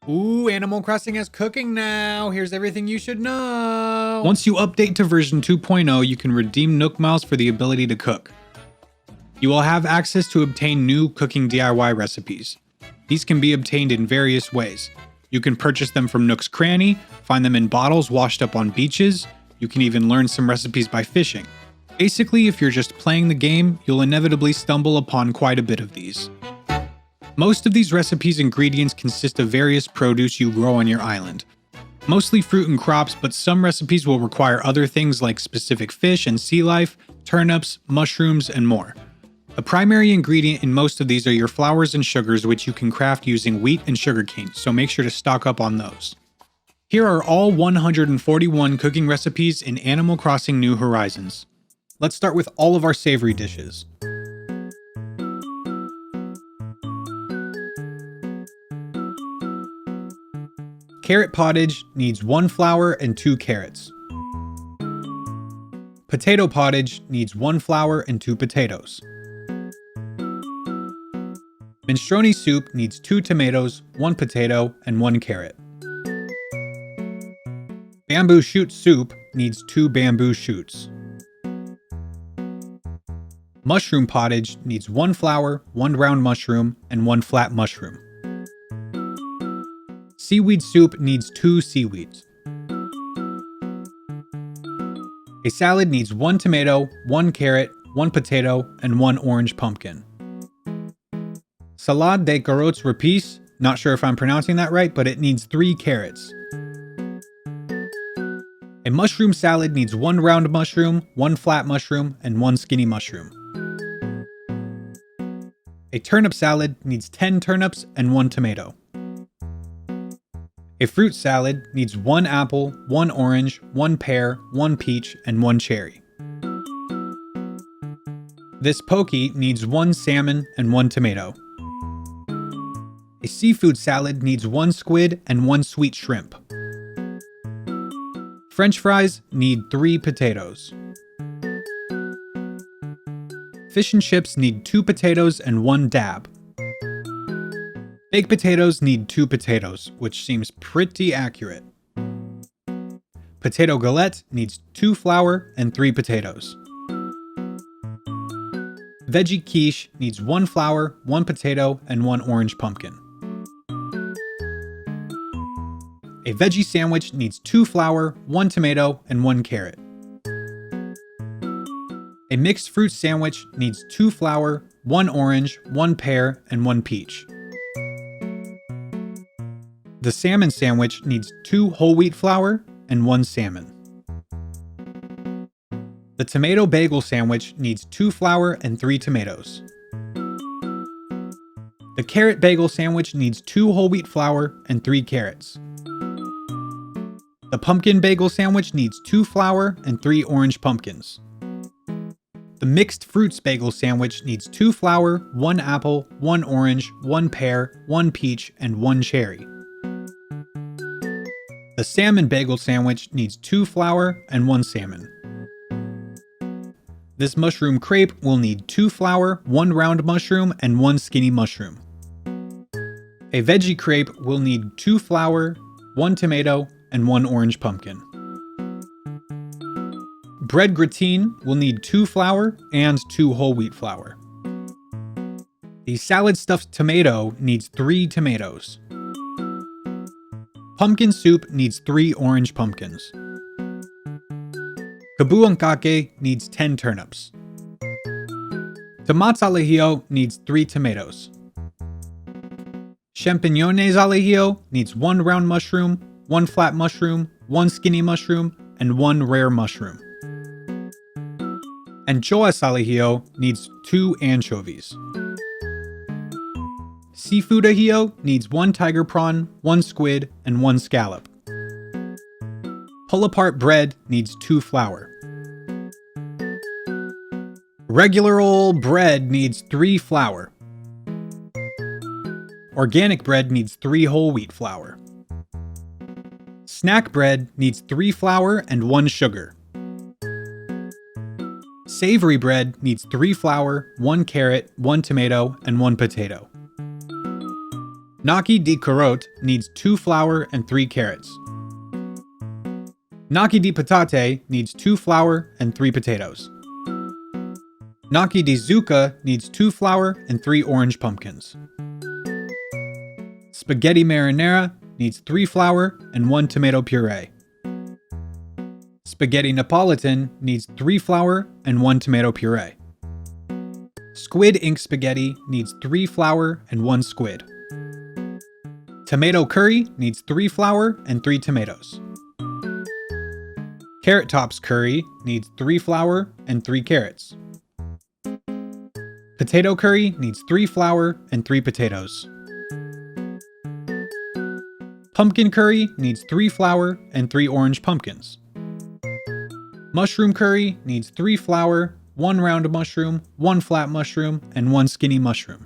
Ooh, Animal Crossing has cooking now. Here's everything you should know. Once you update to version 2.0, you can redeem Nook Miles for the ability to cook. You will have access to obtain new cooking DIY recipes. These can be obtained in various ways. You can purchase them from Nook's Cranny, find them in bottles washed up on beaches. You can even learn some recipes by fishing. Basically, if you're just playing the game, you'll inevitably stumble upon quite a bit of these. Most of these recipes' ingredients consist of various produce you grow on your island. Mostly fruit and crops, but some recipes will require other things like specific fish and sea life, turnips, mushrooms, and more. The primary ingredient in most of these are your flours and sugars, which you can craft using wheat and sugarcane, so make sure to stock up on those. Here are all 141 cooking recipes in Animal Crossing New Horizons. Let's start with all of our savory dishes. Carrot pottage needs 1 flour and 2 carrots. Potato pottage needs 1 flour and 2 potatoes. Minestrone soup needs 2 tomatoes, 1 potato, and 1 carrot. Bamboo shoot soup needs 2 bamboo shoots. Mushroom pottage needs 1 flour, 1 round mushroom, and 1 flat mushroom. Seaweed soup needs 2 seaweeds. A salad needs 1 tomato, 1 carrot, 1 potato, and 1 orange pumpkin. Salade de carottes rapis, not sure if I'm pronouncing that right, but it needs 3 carrots. A mushroom salad needs 1 round mushroom, 1 flat mushroom, and 1 skinny mushroom. A turnip salad needs 10 turnips and 1 tomato. A fruit salad needs 1 apple, 1 orange, 1 pear, 1 peach, and 1 cherry. This poke needs 1 salmon and 1 tomato. A seafood salad needs 1 squid and 1 sweet shrimp. French fries need 3 potatoes. Fish and chips need 2 potatoes and 1 dab. Baked potatoes need 2 potatoes, which seems pretty accurate. Potato galette needs 2 flour and 3 potatoes. Veggie quiche needs 1 flour, 1 potato, and 1 orange pumpkin. A veggie sandwich needs 2 flour, 1 tomato, and 1 carrot. A mixed fruit sandwich needs 2 flour, 1 orange, 1 pear, and 1 peach. The salmon sandwich needs 2 whole wheat flour and 1 salmon. The tomato bagel sandwich needs 2 flour and 3 tomatoes. The carrot bagel sandwich needs 2 whole wheat flour and 3 carrots. The pumpkin bagel sandwich needs 2 flour and 3 orange pumpkins. The mixed fruits bagel sandwich needs 2 flour, 1 apple, 1 orange, 1 pear, 1 peach, and 1 cherry. The salmon bagel sandwich needs 2 flour and 1 salmon. This mushroom crepe will need 2 flour, 1 round mushroom, and 1 skinny mushroom. A veggie crepe will need 2 flour, 1 tomato, and 1 orange pumpkin. Bread gratin will need 2 flour and 2 whole wheat flour. The salad stuffed tomato needs 3 tomatoes. Pumpkin soup needs 3 orange pumpkins. Kabuankake needs 10 turnips. Tomates al ajillo needs 3 tomatoes. Champiñones al ajillo needs 1 round mushroom, 1 flat mushroom, 1 skinny mushroom, and 1 rare mushroom. Anchoas al ajillo needs 2 anchovies. Seafood ajillo needs 1 tiger prawn, 1 squid, and 1 scallop. Pull-apart bread needs 2 flour. Regular old bread needs 3 flour. Organic bread needs 3 whole wheat flour. Snack bread needs 3 flour and 1 sugar. Savory bread needs 3 flour, 1 carrot, 1 tomato, and 1 potato. Gnocchi di carote needs 2 flour and 3 carrots. Gnocchi di patate needs 2 flour and 3 potatoes. Gnocchi di zucca needs 2 flour and 3 orange pumpkins. Spaghetti marinara needs 3 flour and 1 tomato puree. Spaghetti Napolitan needs 3 flour and 1 tomato puree. Squid ink spaghetti needs 3 flour and 1 squid. Tomato curry needs 3 flour and 3 tomatoes. Carrot Tops curry needs 3 flour and 3 carrots. Potato curry needs 3 flour and 3 potatoes. Pumpkin curry needs 3 flour and 3 orange pumpkins. Mushroom curry needs 3 flour, 1 round mushroom, 1 flat mushroom, and 1 skinny mushroom.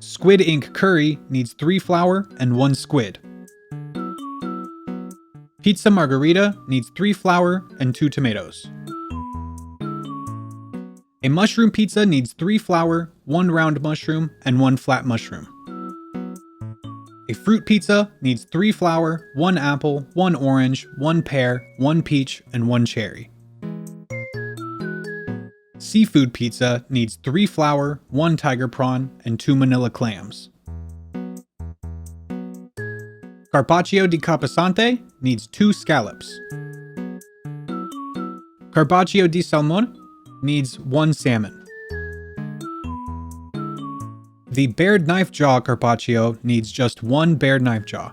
Squid ink curry needs 3 flour and 1 squid. Pizza margherita needs 3 flour and 2 tomatoes. A mushroom pizza needs 3 flour, 1 round mushroom, and 1 flat mushroom. A fruit pizza needs 3 flour, 1 apple, 1 orange, 1 pear, 1 peach, and 1 cherry. Seafood pizza needs 3 flour, 1 tiger prawn, and 2 manila clams. Carpaccio di capasante needs 2 scallops. Carpaccio di salmone needs 1 salmon. The bared knife jaw carpaccio needs just 1 bared knife jaw.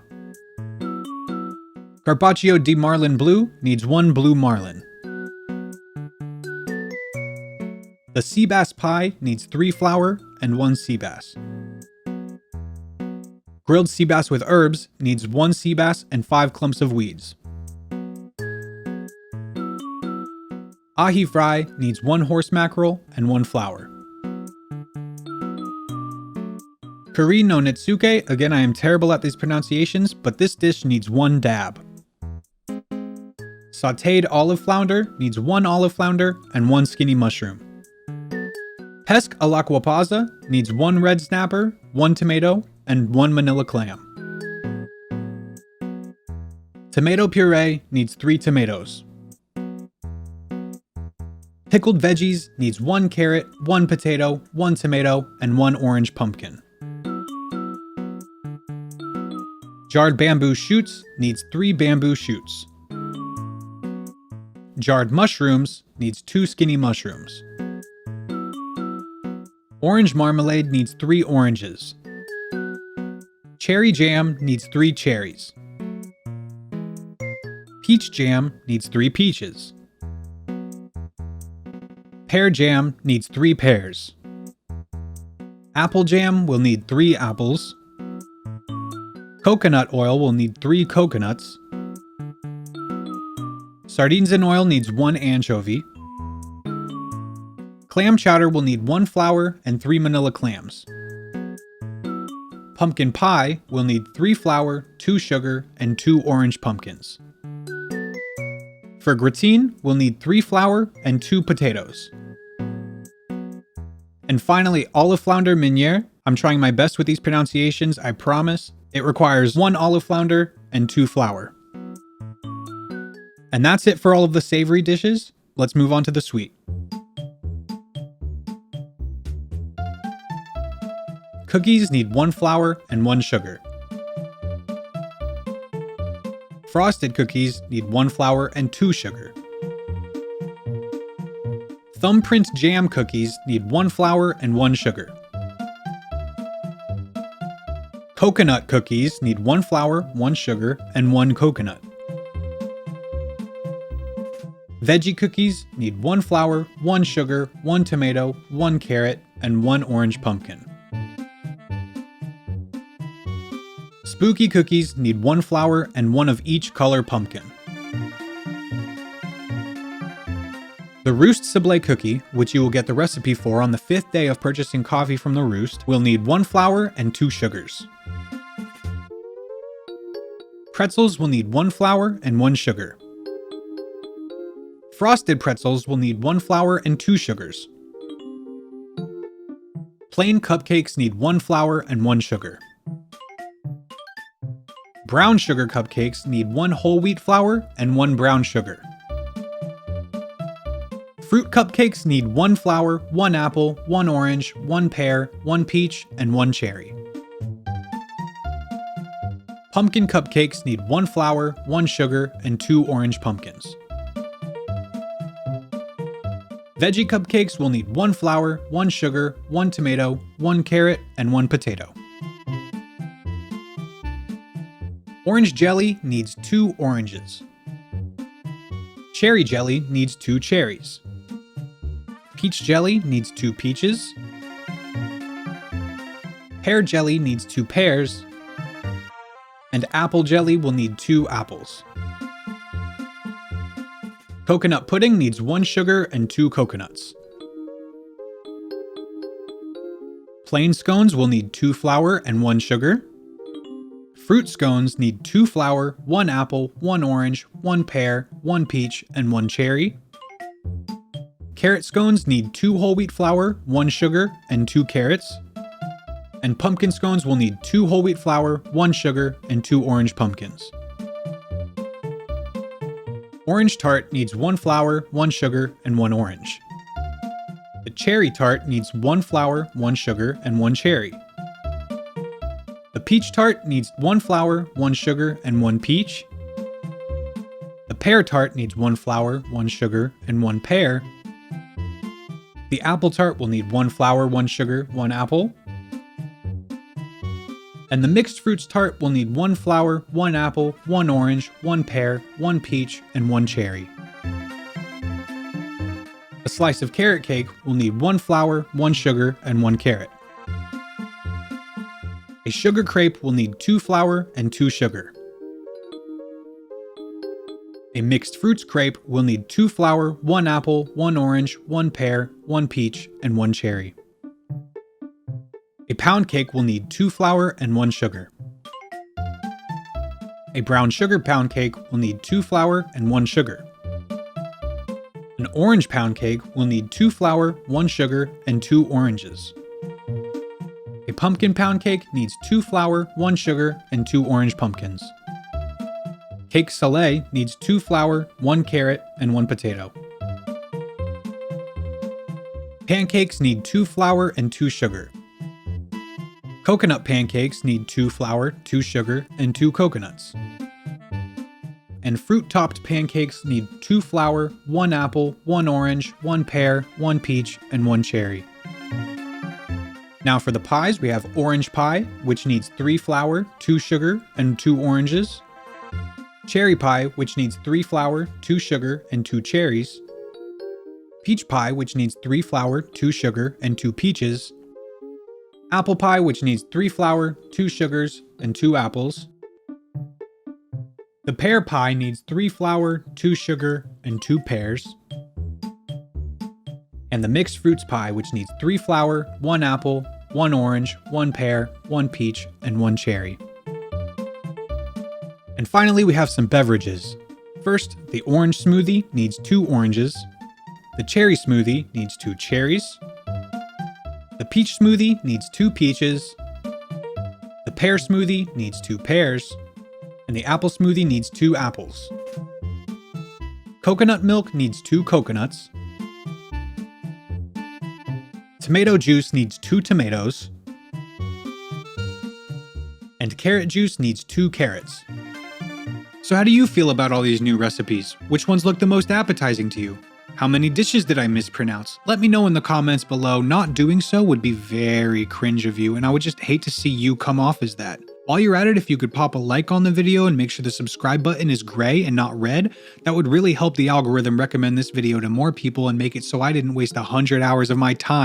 Carpaccio di marlin blue needs 1 blue marlin. The sea bass pie needs 3 flour and 1 sea bass. Grilled sea bass with herbs needs 1 sea bass and 5 clumps of weeds. Ahi fry needs 1 horse mackerel and 1 flour. Kuri no netsuke, again I am terrible at these pronunciations, but this dish needs 1 dab. Sautéed olive flounder needs 1 olive flounder and 1 skinny mushroom. Pesque all'acquapazza needs 1 red snapper, 1 tomato, and 1 manila clam. Tomato puree needs 3 tomatoes. Pickled veggies needs 1 carrot, 1 potato, 1 tomato, and 1 orange pumpkin. Jarred bamboo shoots needs 3 bamboo shoots. Jarred mushrooms needs 2 skinny mushrooms. Orange marmalade needs 3 oranges. Cherry jam needs 3 cherries. Peach jam needs 3 peaches. Pear jam needs 3 pears. Apple jam will need 3 apples. Coconut oil will need 3 coconuts. Sardines in oil needs 1 anchovy. Clam chowder will need 1 flour and 3 manila clams. Pumpkin pie will need 3 flour, 2 sugar, and 2 orange pumpkins. For gratine, we'll need 3 flour and 2 potatoes. And finally, olive flounder meunière. I'm trying my best with these pronunciations, I promise. It requires 1 olive flounder and 2 flour. And that's it for all of the savory dishes. Let's move on to the sweet. Cookies need 1 flour and 1 sugar. Frosted cookies need 1 flour and 2 sugar. Thumbprint jam cookies need 1 flour and 1 sugar. Coconut cookies need 1 flour, 1 sugar, and 1 coconut. Veggie cookies need 1 flour, 1 sugar, 1 tomato, 1 carrot, and 1 orange pumpkin. Spooky cookies need 1 flour and 1 of each color pumpkin. The Roost Sablé cookie, which you will get the recipe for on the 5th day of purchasing coffee from the Roost, will need 1 flour and 2 sugars. Pretzels will need 1 flour and 1 sugar. Frosted pretzels will need 1 flour and 2 sugars. Plain cupcakes need 1 flour and 1 sugar. Brown sugar cupcakes need 1 whole wheat flour and 1 brown sugar. Fruit cupcakes need 1 flour, 1 apple, 1 orange, 1 pear, 1 peach, and 1 cherry. Pumpkin cupcakes need 1 flour, 1 sugar, and 2 orange pumpkins. Veggie cupcakes will need 1 flour, 1 sugar, 1 tomato, 1 carrot, and 1 potato. Orange jelly needs 2 oranges. Cherry jelly needs 2 cherries. Peach jelly needs 2 peaches. Pear jelly needs 2 pears. And apple jelly will need 2 apples. Coconut pudding needs 1 sugar and 2 coconuts. Plain scones will need 2 flour and 1 sugar. Fruit scones need 2 flour, 1 apple, 1 orange, 1 pear, 1 peach, and 1 cherry. Carrot scones need 2 whole wheat flour, 1 sugar, and 2 carrots. And pumpkin scones will need 2 whole wheat flour, 1 sugar, and 2 orange pumpkins. Orange tart needs 1 flour, 1 sugar, and 1 orange. The cherry tart needs 1 flour, 1 sugar, and 1 cherry. The peach tart needs 1 flour, 1 sugar, and 1 peach. The pear tart needs 1 flour, 1 sugar, and 1 pear. The apple tart will need 1 flour, 1 sugar, 1 apple. And the mixed fruits tart will need 1 flour, 1 apple, 1 orange, 1 pear, 1 peach, and 1 cherry. A slice of carrot cake will need 1 flour, 1 sugar, and 1 carrot. A sugar crepe will need 2 flour and 2 sugar. A mixed fruits crepe will need 2 flour, 1 apple, 1 orange, 1 pear, 1 peach, and 1 cherry. A pound cake will need 2 flour and 1 sugar. A brown sugar pound cake will need 2 flour and 1 sugar. An orange pound cake will need 2 flour, 1 sugar, and 2 oranges. A pumpkin pound cake needs 2 flour, 1 sugar, and 2 orange pumpkins. Cake Salé needs 2 flour, 1 carrot, and 1 potato. Pancakes need 2 flour and 2 sugar. Coconut pancakes need 2 flour, 2 sugar, and 2 coconuts. And fruit-topped pancakes need 2 flour, 1 apple, 1 orange, 1 pear, 1 peach, and 1 cherry. Now for the pies, we have orange pie, which needs 3 flour, 2 sugar, and 2 oranges. Cherry pie, which needs 3 flour, 2 sugar, and 2 cherries. Peach pie, which needs 3 flour, 2 sugar, and 2 peaches. Apple pie, which needs 3 flour, 2 sugars, and 2 apples. The pear pie needs 3 flour, 2 sugar, and 2 pears. And the mixed fruits pie, which needs 3 flour, 1 apple, 1 orange, 1 pear, 1 peach, and 1 cherry. And finally, we have some beverages. First, the orange smoothie needs 2 oranges. The cherry smoothie needs 2 cherries. The peach smoothie needs 2 peaches. The pear smoothie needs 2 pears. And the apple smoothie needs 2 apples. Coconut milk needs 2 coconuts. Tomato juice needs 2 tomatoes. And carrot juice needs 2 carrots. So how do you feel about all these new recipes? Which ones look the most appetizing to you? How many dishes did I mispronounce? Let me know in the comments below. Not doing so would be very cringe of you, and I would just hate to see you come off as that. While you're at it, if you could pop a like on the video and make sure the subscribe button is gray and not red, that would really help the algorithm recommend this video to more people and make it so I didn't waste 100 hours of my time